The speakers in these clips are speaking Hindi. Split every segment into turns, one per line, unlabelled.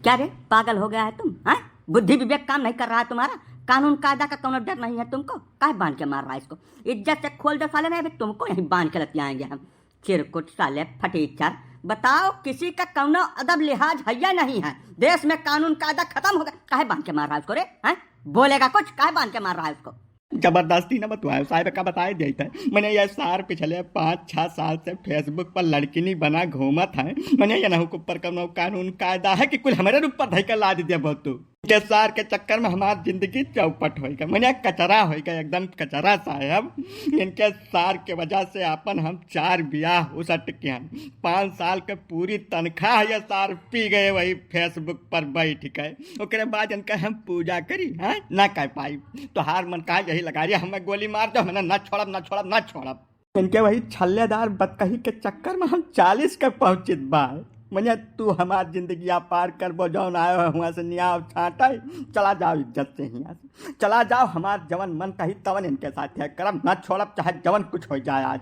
क्या रे, पागल हो गया है तुम? हाँ, बुद्धि विवेक काम नहीं कर रहा है तुम्हारा? कानून कायदा का कोनो डर नहीं है तुमको? काहे बांध के मार रहा है इसको? इज्जत से खोल दो साले, नहीं तुमको यहीं बांध के लग आएंगे हम। चिरकुट साले फटीचर। बताओ, किसी का कौनो अदब लिहाज है या नहीं है? देश में कानून कायदा खत्म हो गया, काहे बांध के मार रहा है उसको रे? हैं, बोलेगा कुछ? काहे बांध के मार रहा है उसको?
जबरदस्ती न बतवाए साहब का बताए देता है। मैंने ये सार पिछले 5-6 साल से फेसबुक पर लड़किनी बना घूमत है। मैंने ये नहु ऊपर का कानून कायदा है कि कुल हमारे ऊपर धैकर ला दिया बहुत तू के सार के चक्कर में हमारी जिंदगी चौपट होगा। मैंने कचरा होगा, एकदम कचरा साहब। इनके सार के वजह से अपन हम 4 ब्याह उसट के हैं। 5 साल के पूरी तनख्वाह ये सार पी गए वही फेसबुक पर बैठ गए। ओकरे बाद इनका हम पूजा करी है ना कह पाई तो हार मन का यही लगा रही हमें गोली मार दो, मैंने न छोड़ब। इनके वही छल्लेदार बदकही के चक्कर में हम 40 के पहुंचित बा। मैंने तू हमार जिंदगी पार कर बो जौन आयो है वहाँ से नियाव छाटा। चला जाओ इज्जत से यहाँ से चला जाओ। हमार जवन मन कही तवन इनके साथ है करम, न छोड़ब चाहे जवन कुछ हो जाए आज।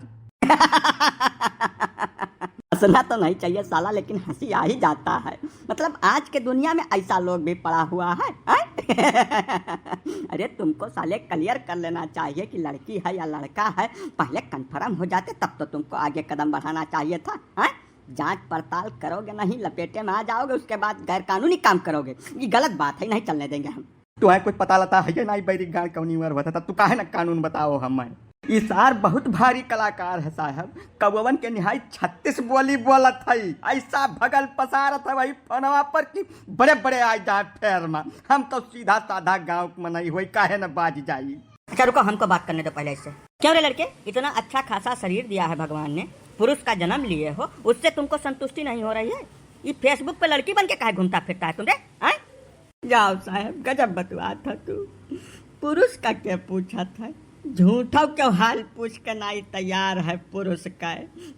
हंसना तो नहीं चाहिए साला, लेकिन हंसी आ ही जाता है। मतलब आज के दुनिया में ऐसा लोग भी पड़ा हुआ है, अरे तुमको साले क्लियर कर लेना चाहिए कि लड़की है या लड़का है। पहले कंफर्म हो जाते तब तो तुमको आगे कदम बढ़ाना चाहिए था। जांच पड़ताल करोगे नहीं, लपेटे में आ जाओगे, उसके बाद गैर कानूनी काम करोगे। ये गलत बात है, नहीं चलने देंगे हम।
तुम्हें कुछ पता लता है नहीं बैरी गाँव कौनी उम्र होता था, तू काहे ना कानून बताओ हमें। इसार बहुत भारी कलाकार है साहब। कौवन के निहाई 36 बोली बोलत है। ऐसा भगल पसारत है वही फोनवा पर कि बड़े बड़े आ जाए फेर में। हम तो सीधा साधा गाँव में नहीं हुई, काहे न बाज जाई।
अच्छा रुको, हमको बात करने दो पहले इससे। क्यों रे लड़के, इतना अच्छा खासा शरीर दिया है भगवान ने, पुरुष का जन्म लिए हो, उससे तुमको संतुष्टि नहीं हो रही है? ये फेसबुक पे लड़की बन के काहे घूमता फिरता है तुमरे? जाओ साहब, गजब बतवा था तू। पुरुष का क्या पूछा था? झूठा क्यों हाल पूछ के नहीं तैयार है पुरुष का।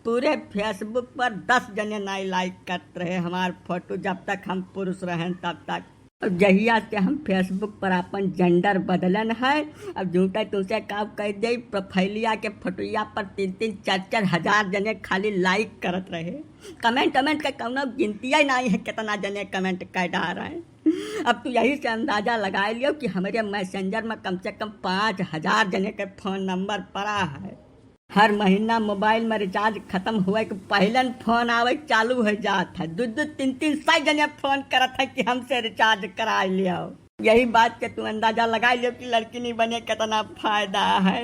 पूरे फेसबुक पर 10 जने नहीं लाइक करते रहे हमार फोटो जब तक हम पुरुष रहें तब तक। अब जहिया से हम फेसबुक पर अपन जेंडर बदलन है, अब झूठा तुझसे काम कर दे। प्रोफाइलिया के फोटोया पर 3-3, 4-4 हजार जने खाली लाइक करत रहे। कमेंट के कौनो गिनती ही नहीं है कितना जने कमेंट कर डाल रहे हैं। अब तो यही से अंदाजा लगा लियो कि हमारे मैसेंजर में कम से कम 5000 जने के फोन नंबर पड़ा है। हर महीना मोबाइल में रिचार्ज खत्म हुए के पहले फोन आवे चालू हो जाता है। 2-2, 3-3 100 जने फोन करत है कि हमसे रिचार्ज करा लियो। यही बात के तू अंदाजा लगा लियो कि लड़की नहीं बने कितना फायदा है।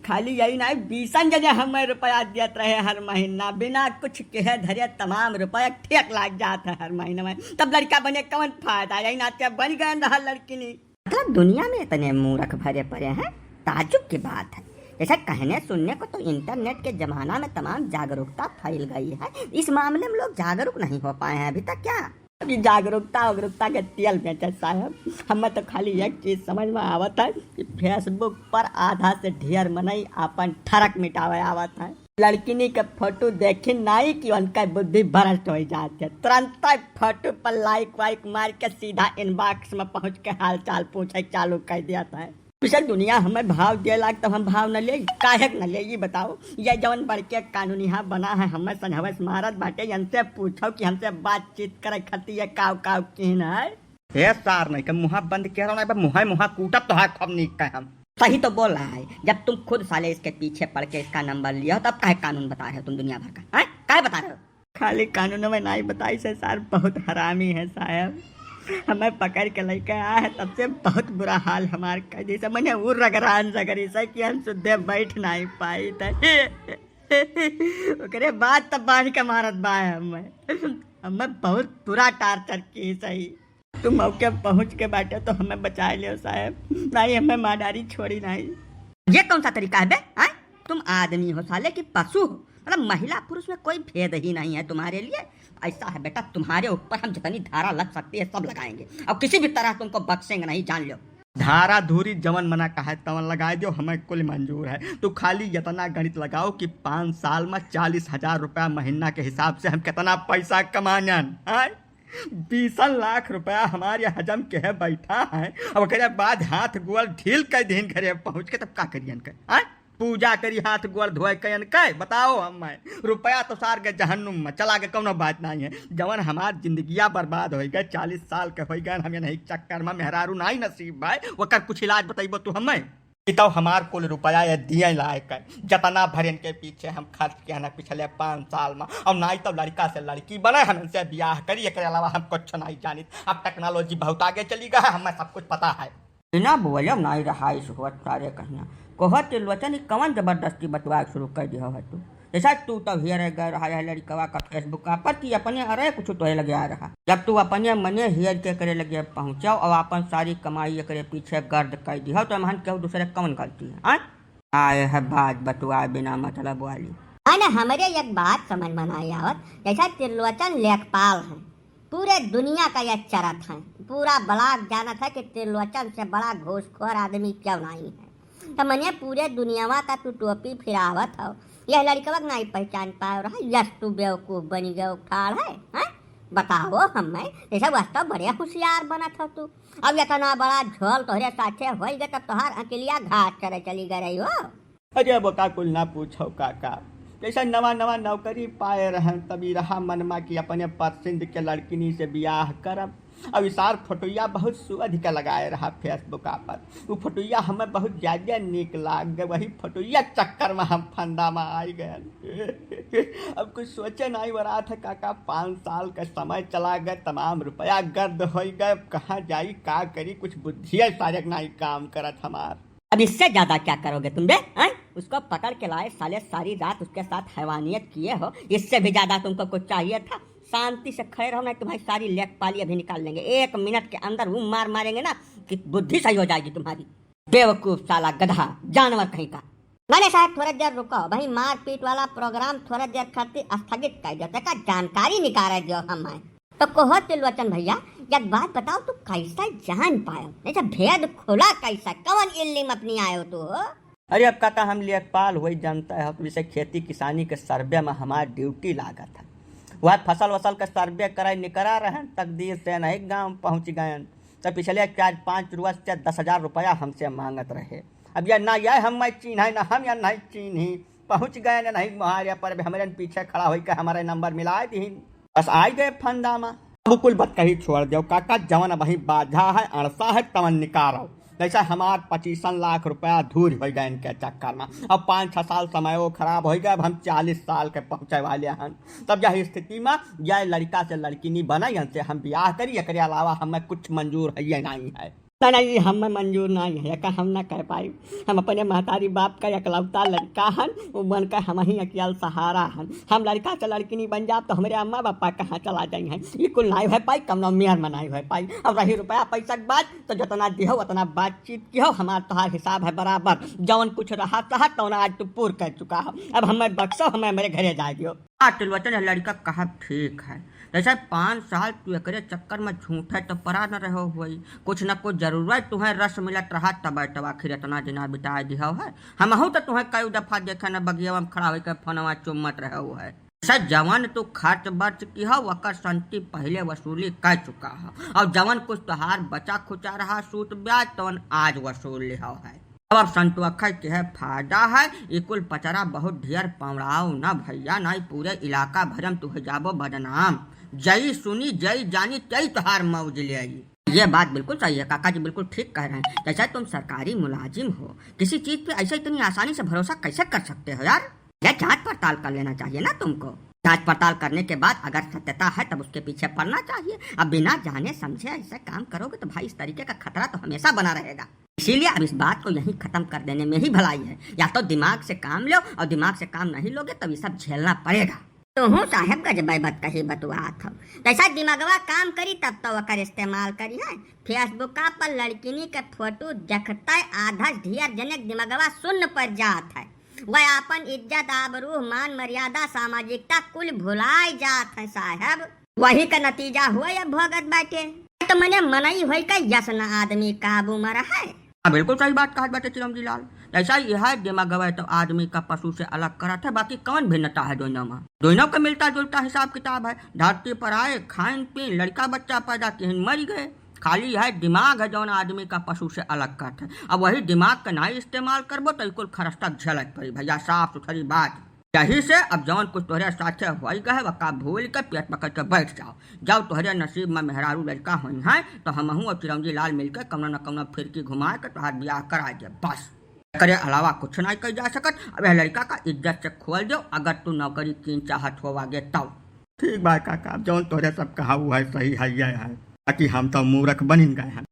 खाली यही नहीं, 20 जने हमें रुपया देते रहे हर महीना, बिना कुछ कहे धरे तमाम रुपया ठेक लाग जाता है हर महीने में। तब लड़का बने कौन फायदा? यही नाते बन गए रहा लड़की नहीं। मतलब दुनिया में इतने मूर्ख भरे पड़े हैं, ताज्जुब की बात है। जैसे कहने सुनने को तो इंटरनेट के जमाना में तमाम जागरूकता फैल गई है, इस मामले में लोग जागरूक नहीं हो पाए हैं अभी तक। क्या अभी जागरूकता के तेल बेचे साहब। हमें तो खाली एक चीज समझ में आवत है कि फेसबुक पर आधा से ढेर मनई अपन ठरक मिटावे आवत है। लड़किनी के फोटो देखी नहीं कि उनका बुद्धि भ्रष्ट हो जाती है। तुरंत फोटो पर लाइक वाइक मार के सीधा इनबॉक्स में पहुंच के हाल चाल पूछे चालू कर देता है। पिछले दुनिया हमें भाव दे लाग तब हम भाव न ले, काहे न ले? ये बताओ। ये जवन बड़के कानूनी बना है हमें संहवस महाराज बाटे, इनसे पूछो कि हमसे बातचीत करे खती है काव किन है।
हे सार नहीं के मुहा बंद कह रहा है, मुहा कूटब तो है खब नहीं कह हम।
सही तो बोल रहा है। जब तुम खुद साले इसके पीछे पड़ के इसका नंबर लिया हो तब काहे कानून बता रहे हो तुम दुनिया भर का? काहे बता रहे हो?
खाली कानूनों में नहीं बताई से सार बहुत हरामी है साहब। हमें पकड़ के लेके आया है तब से बहुत बुरा हाल हमारे का। जैसे मैंने वो रगरान जगरी से कि हम शुद्ध बैठ नहीं पाई थे। बाद तब बांध के मारत बा हमें बहुत बुरा टार्चर की। सही तुम मौके पहुंच के बैठे तो हमें बचा लियो साहब, नहीं हमें मादारी छोड़ी नहीं।
ये कौन सा तरीका है बे? तुम आदमी हो साले कि पशु हो? मतलब महिला पुरुष में कोई भेद ही नहीं है तुम्हारे लिए। ऐसा है बेटा, तुम्हारे ऊपर हम जितनी धारा लग सकती है सब लगाएंगे और किसी भी तरह तुमको बख्शेंगे नहीं, जान लो।
धारा धूरी जवन मना कहा तवन लगाए दो, हमें कुल मंजूर है। तो खाली इतना गणित लगाओ कि 5 साल में 40,000 रुपया महीना के हिसाब से हम कितना पैसा कमानन। 20 लाख रुपया हमारे हजम के है बैठा है। अब बाद हाथ गोल ढील कर दिन घरे पहुंच के तब का करियन कर? पूजा करी हाथ गोड़ धोए कयन कह बताओ हम मैं रुपया तो सार के जहन्नुम में चला के कौनो बात नहीं है। जवन हमार जिंदगिया बर्बाद हो गए 40 साल के हो गए, हमें नहीं चक्कर में मेहरारू नहीं नसीब भाई वकर कुछ इलाज बताइबो तू हमें। तो हमार कुल रुपया ये दिए लायक है जतना भरन के पीछे हम खर्च किया ना पिछले 5 साल में। और नहीं तो लड़का से लड़की बने हमसे ब्याह करी, एक अलावा हम कुछ नहीं जानी। अब टेक्नोलॉजी बहुत आगे चली गई है, हमें सब कुछ पता है।
बिना बोले नहीं रहा इस हुआ सारे कहिया कहत लोचन कवन जबरदस्ती बतवा शुरू कर दिया है तू। जैसा तू तो हियर गए रहा है लड़कवा का फेसबुक पर कि अपने अरे कुछ तो लगे आ रहा। जब तू अपने मने हियर के करे लगे पहुंचाओ और अपन सारी कमाई करे पीछे गर्द कर दी हो तो हम क्यों दूसरे कौन गलती है। आए है बात बतवा बिना मतलब वाली।
ना हमारे एक बात समझ में नहीं आवत, जैसा त्रिलोचन लेखपाल है पूरे दुनिया का यह चरत है, पूरा ब्लॉग जानत है कि त्रिलोचन से बड़ा घूसखोर आदमी क्यों नहीं है। तो मैंने पूरे दुनियावा का तू टोपी फिरावत हो, यह लड़कवा नहीं पहचान पा रहा। यस तू बेवकूफ बनी गए उखाड़ है, हाँ? बताओ हमें जैसा वास्तव बड़े होशियार बनत हो तू। अब इतना बड़ा झोल तोहरे साथे हो गए तब तोहार अकेलिया घास चले चली गई हो।
अरे बोका कुल ना पूछो काका, जैसा नवा नवा नौकरी पाए रहे तभी रहा मनमा की अपने पसंद के लड़किनी से ब्याह करब। अब इसार फोटोया बहुत सुअधिक लगाए रहा फेसबुक पर। वो फोटोया हमें बहुत ज्यादा निक लाग गए, वही फोटोया चक्कर में हम फंदा में आई गए। अब कुछ सोचे नहीं हो रहा था काका, 5 साल का समय चला गए, तमाम रुपया गर्द हो गए, कहाँ जाई का करी, कुछ बुद्धि सारे नहीं काम करत हमार।
अब इससे ज्यादा क्या करोगे तुम बे? उसको पकड़ के लाए साले, सारी रात उसके साथ हैवानियत किए हो, इससे भी ज्यादा तुमको कुछ चाहिए था। शांति से खड़े रहो, नहीं तुम्हारी सारी लेखपाली अभी निकाल लेंगे। 1 मिनट के अंदर वो मार मारेंगे ना कि बुद्धि सही हो जाएगी तुम्हारी। बेवकूफ साला गधा जानवर कहीं का।
मैंने साहब थोड़ा देर रुको, भाई मारपीट वाला प्रोग्राम थोड़ा देर खातिर स्थगित कर देते का जानकारी निकाल दियो हमें। तो कहो त्रिलोचन भैया एक बात बताओ, तू कैसा जान पायो, ऐसा भेद खुला कैसा, कौन इल्म अपनी आयो तू?
अरे अब काका हम लेखपाल वही जानता है, तो जैसे खेती किसानी के सर्वे में हमारी ड्यूटी लागत है। वह फसल वसल का सर्वे कराए निकरा रहे, तकदीर से नहीं गांव पहुंच गए। तो पिछले 4-5 रोज से 10,000 रुपया हमसे मांगत रहे। अब यह ना यह हम मैं चिन्ह ना हम या नहीं चिन्ही, पहुंच गए ना नहीं मुहारे पर हमारे पीछे खड़ा होकर हमारे नंबर मिला दी, बस आ गए फंदा में। अब कुल बात कही छोड़ दो काका, जवन वही बाधा है अड़सा है तवन निकालो। जैसा हमार 25 लाख रुपया धूर हो गए इनके चक्कर में। अब 5-6 साल समय वो खराब हो गया, अब हम 40 साल के पहुँचे वाले हैं। तब यह स्थिति में यह लड़का से लड़की नहीं बना, से हम ब्याह करी, एक अलावा हमें कुछ मंजूर है ये नहीं है। नहीं हमें मंजूर नहीं है, का हम ना कह पाई। हम अपने महतारी बाप का इकलौता लड़का हन, वो बनकर हम ही अकेल सहारा हन। हम लड़का से लड़की नहीं बन जाब तो हमारे अम्मा पापा कहाँ चला जाए हैं। ये कुल नहीं हो पाई, कम मेयर में नहीं हो पाई। अब रही रुपया पैसा की बात तो जितना दिहो उतना बातचीत की हो, हमारा तोहार हिसाब है बराबर। जवन कुछ रहा था तो आज तू पूर कर चुका हो, अब हमें बख्शो, हमें मेरे घरे जाएगी। त्रिलोचन लड़का कहा ठीक है, जैसे 5 साल तू एकरे चक्कर में झूठे तो परा न रहो हुई, कुछ न कुछ जरूरत तुम्हें रस मिलत रहा तब आखिर इतना दिन बिता दिया है। हम हूँ तो तुम्हें कई दफा देखे न बगिया में खड़ा होकर फोनवा चुम्मत रहे हुआ है। जवान तो खर्च बर्च की हो वकर संति पहले वसूली कर चुका है, और जवन कुछ तोहार बचा खुचा रहा सूट ब्याज तवन आज वसूल लिया है। अब संतुअखर के है फायदा है, ये कुल पचरा बहुत ढेर पवड़ाओ न भैया, नहीं पूरे इलाका भरम तुहे जाबो बदनाम। जई सुनी जई जानी तई तोहार मौज ले आई। ये बात बिल्कुल सही है काका जी, बिल्कुल ठीक कह रहे हैं। जैसा तुम सरकारी मुलाजिम हो, किसी चीज पे ऐसे इतनी आसानी से भरोसा कैसे कर सकते हो यार? यह जांच पड़ताल कर लेना चाहिए ना तुमको। जांच पड़ताल करने के बाद अगर सत्यता है तब उसके पीछे पड़ना चाहिए। अब बिना जाने समझे ऐसा काम करोगे तो भाई इस तरीके का खतरा तो हमेशा बना रहेगा। इसीलिए अब इस बात को यहीं खत्म कर देने में ही भलाई है। या तो दिमाग से काम लो, और दिमाग से काम नहीं लोगे तब ये सब झेलना पड़ेगा।
तो हूँ साहेब गजबाई बात कही बतुआ था, जैसा दिमागवा काम करी तब तो वकर इस्तेमाल करी है। फेसबुक पर लड़किनी के फोटो देखता आधा ढेर जनक दिमागवा शून्य पर जात है। वह अपन इज्जत आबरू मान मर्यादा सामाजिकता कुल भुलाई जात है साहब। वही का नतीजा हुआ या भोगत बैठे। तो मैंने मनाई हुई का यस न आदमी काबू में रहा है।
बिल्कुल सही बात कहा बेटे चिरमजी लाल। ऐसा यह दिमाग गवाए तो आदमी का पशु से अलग करा था, बाकी कौन भिन्नता है दोनों में? दोनों का मिलता जुलता हिसाब किताब है। धरती पर आए, खान पीन, लड़का बच्चा पैदा किए, मर गए। खाली है दिमाग है जौन आदमी का पशु से अलग करते है। अब वही दिमाग का नहीं इस्तेमाल करबो तो कुल खरस्ता झलक पड़ी भैया, साफ सुथरी बात। यही से अब जौन कुछ तोहरे साथे हुई है वका भूल के पेट पकड़ के बैठ जाओ। जब तोहरे नसीब में मेहरारू लड़का हुई है तो हमहू और चिरंजी लाल मिलकर कमना न कमना फिरकी घुमा के तोहार ब्याह करा दे बस। करे अलावा कुछ नहीं कर जा सकत। अब यह लड़का का इज्जत से खोल दो अगर तू नौकरी की चाहत हो आगे तब।
ठीक बा काका, जौन तोहरे सब कहा हुआ है सही है, ये है कि हम तो मूर्ख बन गए हैं।